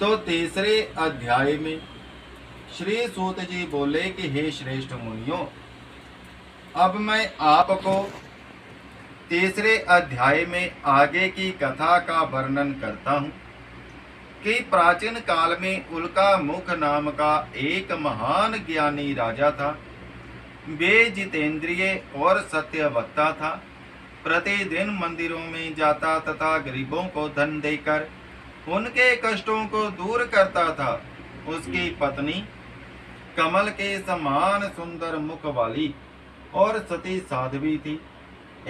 तो तीसरे अध्याय में श्री सूत जी बोले कि हे श्रेष्ठ मुनियों, अब मैं आपको तीसरे अध्याय में आगे की कथा का वर्णन करता हूँ कि प्राचीन काल में उल्का मुख नाम का एक महान ज्ञानी राजा था। वे जितेंद्रिय और सत्यवक्ता था। प्रतिदिन मंदिरों में जाता तथा गरीबों को धन देकर उनके कष्टों को दूर करता था। उसकी पत्नी कमल के समान सुंदर मुख वाली और सती साध्वी थी।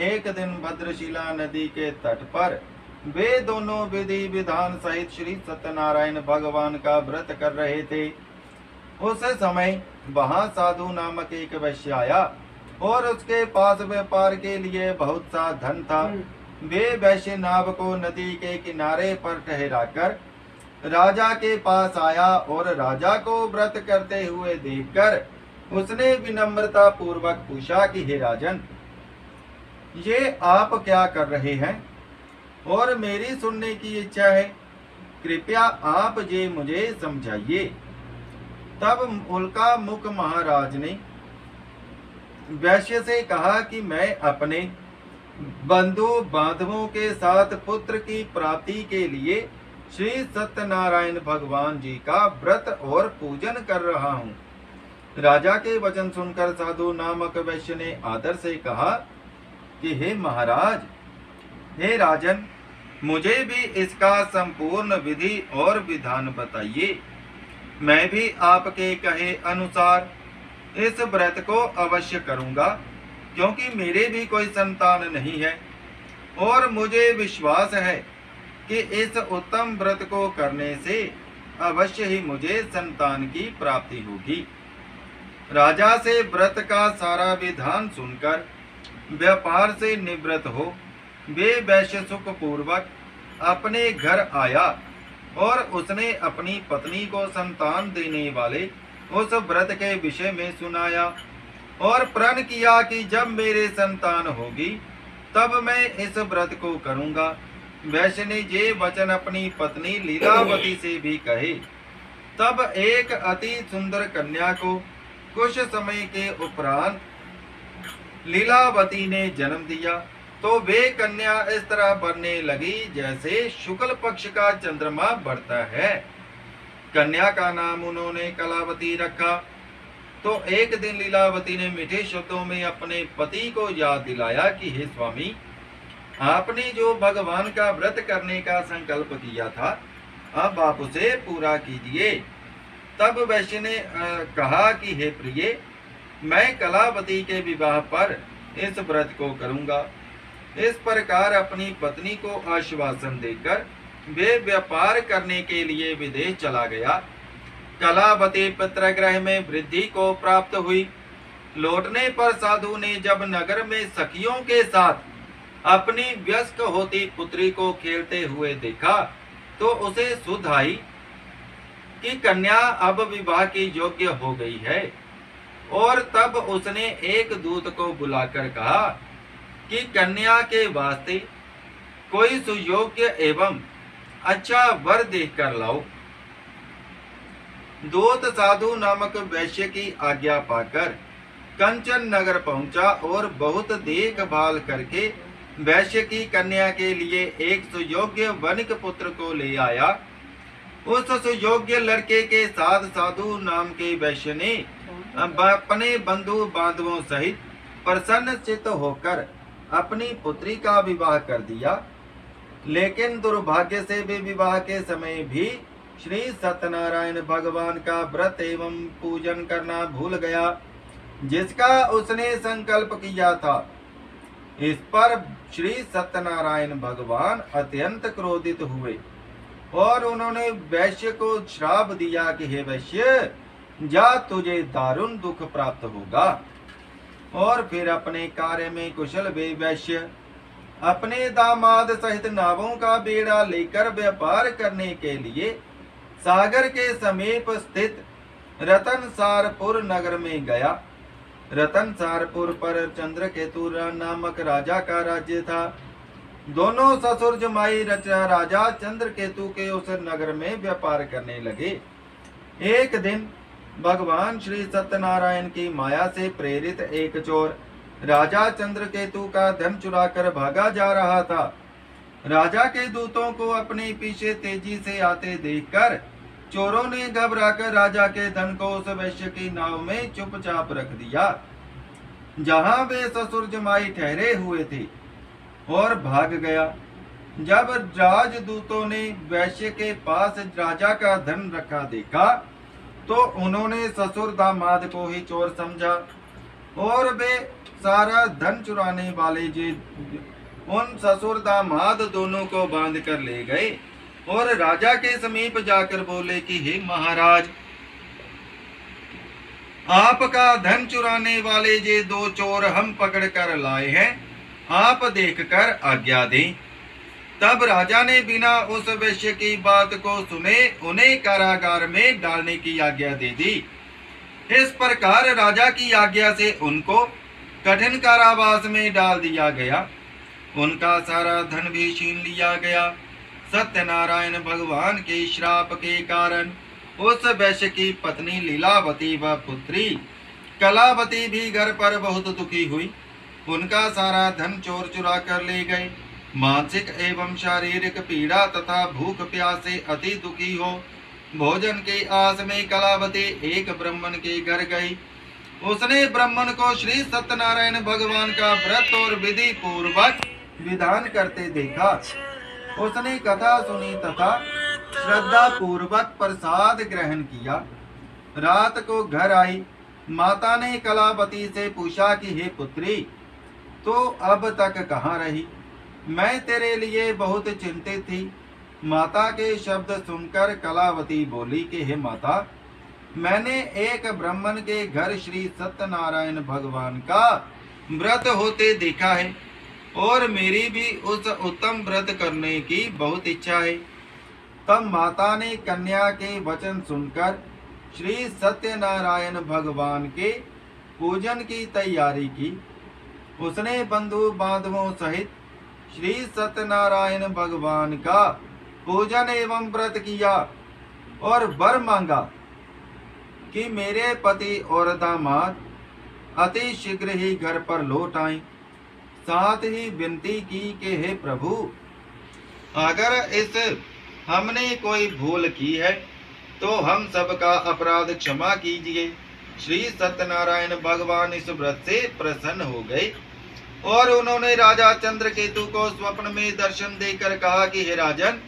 एक दिन भद्रशिला नदी के तट पर वे दोनों विधि विधान सहित श्री सत्यनारायण भगवान का व्रत कर रहे थे। उस समय वहां साधु नामक एक वैश्य आया और उसके पास व्यापार के लिए बहुत सा धन था। वे वैश्य नाव को नदी के किनारे पर ठहराकर राजा के पास आया और राजा को व्रत करते हुए देखकर उसने विनम्रता पूर्वक पूछा कि हे राजन, ये आप क्या कर रहे हैं और मेरी सुनने की इच्छा है, कृपया आप ये मुझे समझाइए। तब उल्का मुख महाराज ने वैश्य से कहा कि मैं अपने बंधु बांधवों के साथ पुत्र की प्राप्ति के लिए श्री सत्यनारायण भगवान जी का व्रत और पूजन कर रहा हूँ। राजा के वचन सुनकर साधु नामक वैश्य ने आदर से कहा कि हे महाराज, हे राजन, मुझे भी इसका संपूर्ण विधि और विधान बताइए। मैं भी आपके कहे अनुसार इस व्रत को अवश्य करूंगा, क्योंकि मेरे भी कोई संतान नहीं है और मुझे विश्वास है कि इस उत्तम व्रत को करने से अवश्य ही मुझे संतान की प्राप्ति होगी। राजा से व्रत का सारा विधान सुनकर व्यापार से निवृत्त हो वे वैश्य सुख पूर्वक अपने घर आया और उसने अपनी पत्नी को संतान देने वाले उस व्रत के विषय में सुनाया और प्रण किया कि जब मेरे संतान होगी तब मैं इस व्रत को करूंगा। वैश्य ने ये वचन अपनी पत्नी लीलावती से भी कहे। तब एक अति सुंदर कन्या को कुछ समय के उपरांत लीलावती ने जन्म दिया। तो वे कन्या इस तरह बढ़ने लगी जैसे शुक्ल पक्ष का चंद्रमा बढ़ता है। कन्या का नाम उन्होंने कलावती रखा। तो एक दिन लीलावती ने मीठे शब्दों में अपने पति को याद दिलाया कि हे स्वामी, आपने जो भगवान का व्रत करने का संकल्प किया था, अब आप उसे पूरा कीजिए। तब वैश्य ने कहा कि हे प्रिय, मैं कलावती के विवाह पर इस व्रत को करूंगा। इस प्रकार अपनी पत्नी को आश्वासन देकर वे व्यापार करने के लिए विदेश चला गया। कलावती पितृगृह में वृद्धि को प्राप्त हुई। लौटने पर साधु ने जब नगर में सखियों के साथ अपनी व्यस्क होती पुत्री को खेलते हुए देखा तो उसे सुध आई कि कन्या अब विवाह की योग्य हो गई है। और तब उसने एक दूत को बुलाकर कहा कि कन्या के वास्ते कोई सुयोग्य एवं अच्छा वर देख कर लाओ। दूत साधु नामक वैश्य की आज्ञा पाकर कंचन नगर पहुंचा और बहुत देखभाल करके वैश्य की कन्या के लिए एक सुयोग्य वनिक पुत्र को ले आया। उस सुयोग्य लड़के के साथ साधु नाम के वैश्य ने अपने बंधु बांधवों सहित प्रसन्न चित्त होकर अपनी पुत्री का विवाह कर दिया। लेकिन दुर्भाग्य से वे विवाह के समय भी श्री सत्यनारायण भगवान का व्रत एवं पूजन करना भूल गया, जिसका उसने संकल्प किया था। इस पर श्री सत्यनारायण भगवान अत्यंत क्रोधित हुए और उन्होंने वैश्य को श्राप दिया कि हे वैश्य, जा, तुझे दारुण दुख प्राप्त होगा। और फिर अपने कार्य में कुशल वे वैश्य अपने दामाद सहित नावों का बेड़ा लेकर व्यापार करने के लिए सागर के समीप स्थित रतनसारपुर नगर में गया। रतनसारपुर पर चंद्रकेतु नामक राजा का राज्य था। दोनों ससुर जमाई राजा चंद्रकेतु के उस नगर में व्यापार करने लगे। एक दिन भगवान श्री सत्यनारायण की माया से प्रेरित एक चोर राजा चंद्रकेतु का धन चुराकर भागा जा रहा था। राजा के दूतों को अपने पीछे तेजी से आते देखकर चोरों ने घबराकर राजा के धन को उस वैश्य की नाव में चुपचाप रख दिया, जहां वे ससुर जमाई ठहरे हुए थे, और भाग गया। जब राजदूतों ने वैश्य के पास राजा का धन रखा देखा तो उन्होंने ससुर दामाद को ही चोर समझा और वे सारा धन चुराने वाले उन ससुर दामाद दोनों को बांध कर ले गए और राजा के समीप जाकर बोले कि हे महाराज, आपका धन चुराने वाले ये दो चोर हम पकड़ कर लाए हैं, आप देखकर आज्ञा दें। तब राजा ने बिना उस वैश्य की बात को सुने उन्हें कारागार में डालने की आज्ञा दे दी। इस प्रकार राजा की आज्ञा से उनको कठिन कारावास में डाल दिया गया। उनका सारा धन भी छीन लिया गया। सत्यनारायण भगवान के श्राप के कारण उस वैश्य की पत्नी लीलावती व पुत्री कलावती भी घर पर बहुत दुखी हुई। उनका सारा धन चोर चुरा कर ले गए। मानसिक एवं शारीरिक पीड़ा तथा भूख प्यास से अति दुखी हो भोजन के आस में कलावती एक ब्राह्मण के घर गई। उसने ब्राह्मण को श्री सत्यनारायण भगवान का व्रत और विधि पूर्वक विधान करते देखा। उसने कथा सुनी तथा श्रद्धा पूर्वक प्रसाद ग्रहण किया। रात को घर आई। माता ने कलावती से पूछा कि हे पुत्री, तो अब तक कहाँ रही? मैं तेरे लिए बहुत चिंतित थी। माता के शब्द सुनकर कलावती बोली कि हे माता, मैंने एक ब्राह्मण के घर श्री सत्यनारायण भगवान का व्रत होते देखा है और मेरी भी उस उत्तम व्रत करने की बहुत इच्छा है। तब माता ने कन्या के वचन सुनकर श्री सत्यनारायण भगवान के पूजन की तैयारी की। उसने बंधु बांधवों सहित श्री सत्यनारायण भगवान का पूजन एवं व्रत किया और वर मांगा कि मेरे पति और दामाद अति शीघ्र ही घर पर लौट आए। साथ ही विनती की कि हे प्रभु, अगर इस हमने कोई भूल की है तो हम सबका अपराध क्षमा कीजिए। श्री सत्यनारायण भगवान इस व्रत से प्रसन्न हो गए और उन्होंने राजा चंद्रकेतु को स्वप्न में दर्शन देकर कहा कि हे राजन,